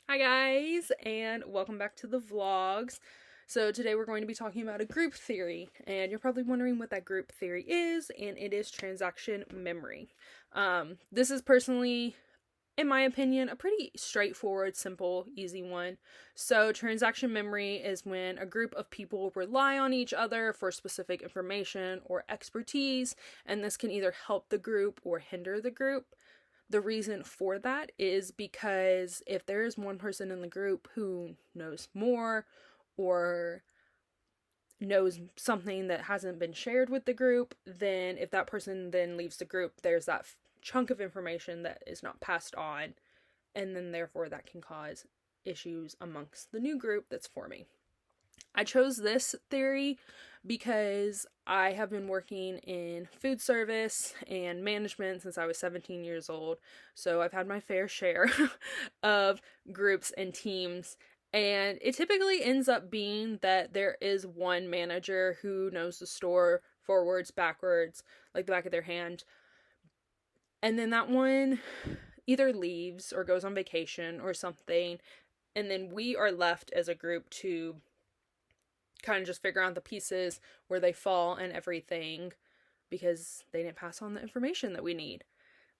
Hi guys, and welcome back to the vlogs. So today we're going to be talking about a group theory, and you're probably wondering what that group theory is, and it is transaction memory. This is personally, in my opinion, a pretty straightforward, simple, easy one. So transaction memory is when a group of people rely on each other for specific information or expertise, and this can either help the group or hinder the group. The reason for that is because if there is one person in the group who knows more or knows something that hasn't been shared with the group, then if that person then leaves the group, there's that chunk of information that is not passed on, and then therefore that can cause issues amongst the new group that's forming. I chose this theory because I have been working in food service and management since I was 17 years old. So I've had my fair share of groups and teams. And it typically ends up being that there is one manager who knows the store forwards, backwards, like the back of their hand. And then that one either leaves or goes on vacation or something. And then we are left as a group to kind of just figure out the pieces where they fall and everything because they didn't pass on the information that we need.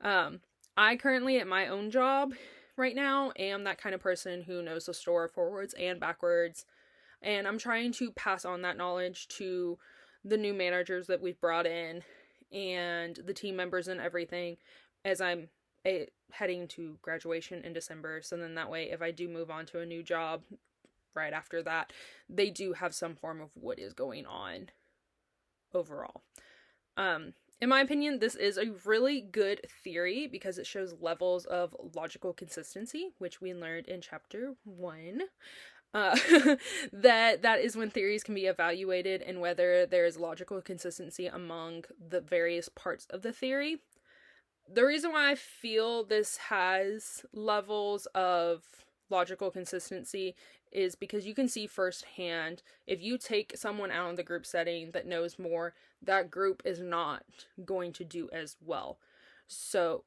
I currently at my own job right now am that kind of person who knows the store forwards and backwards, and I'm trying to pass on that knowledge to the new managers that we've brought in and the team members and everything as I'm heading to graduation in December. So then that way, if I do move on to a new job right after that, they do have some form of what is going on overall. In my opinion, this is a really good theory because it shows levels of logical consistency, which we learned in chapter 1. Uh, that is when theories can be evaluated and whether there is logical consistency among the various parts of the theory. The reason why I feel this has levels of logical consistency is because you can see firsthand if you take someone out of the group setting that knows more, that group is not going to do as well. So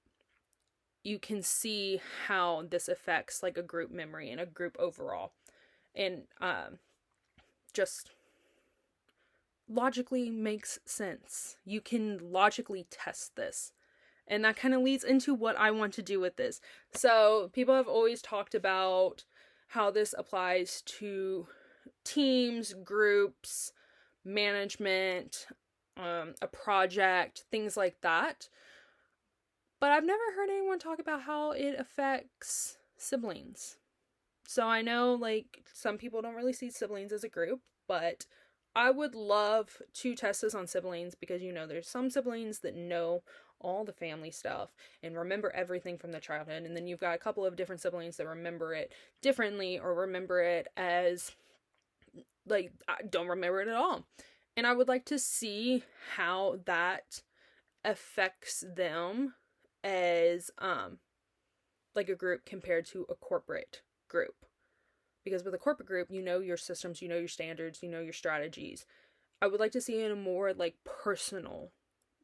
you can see how this affects like a group memory and a group overall, and just logically makes sense. You can logically test this. And that kind of leads into what I want to do with this. So people have always talked about how this applies to teams, groups, management, a project, things like that. But I've never heard anyone talk about how it affects siblings. So I know like some people don't really see siblings as a group, but I would love to test this on siblings because there's some siblings that know all the family stuff and remember everything from the childhood, and then you've got a couple of different siblings that remember it differently or remember it as like I don't remember it at all. And I would like to see how that affects them as like a group compared to a corporate group. Because with a corporate group, you know your systems, you know your standards, you know your strategies. I would like to see it in a more like personal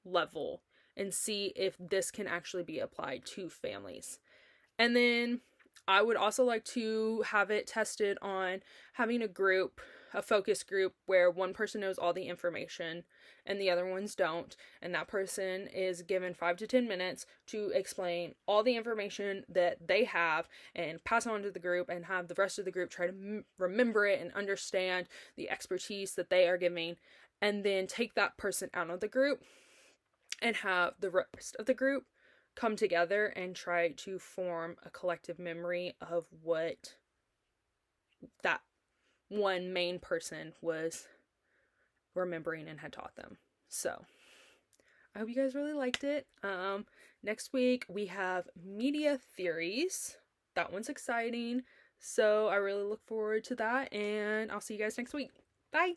level and see if this can actually be applied to families. And then I would also like to have it tested on having a group, a focus group, where one person knows all the information and the other ones don't. And that person is given 5 to 10 minutes to explain all the information that they have and pass on to the group, and have the rest of the group try to remember it and understand the expertise that they are giving. And then take that person out of the group and have the rest of the group come together and try to form a collective memory of what that one main person was remembering and had taught them. So I hope you guys really liked it. Next week we have media theories. That one's exciting. So I really look forward to that, and I'll see you guys next week. Bye!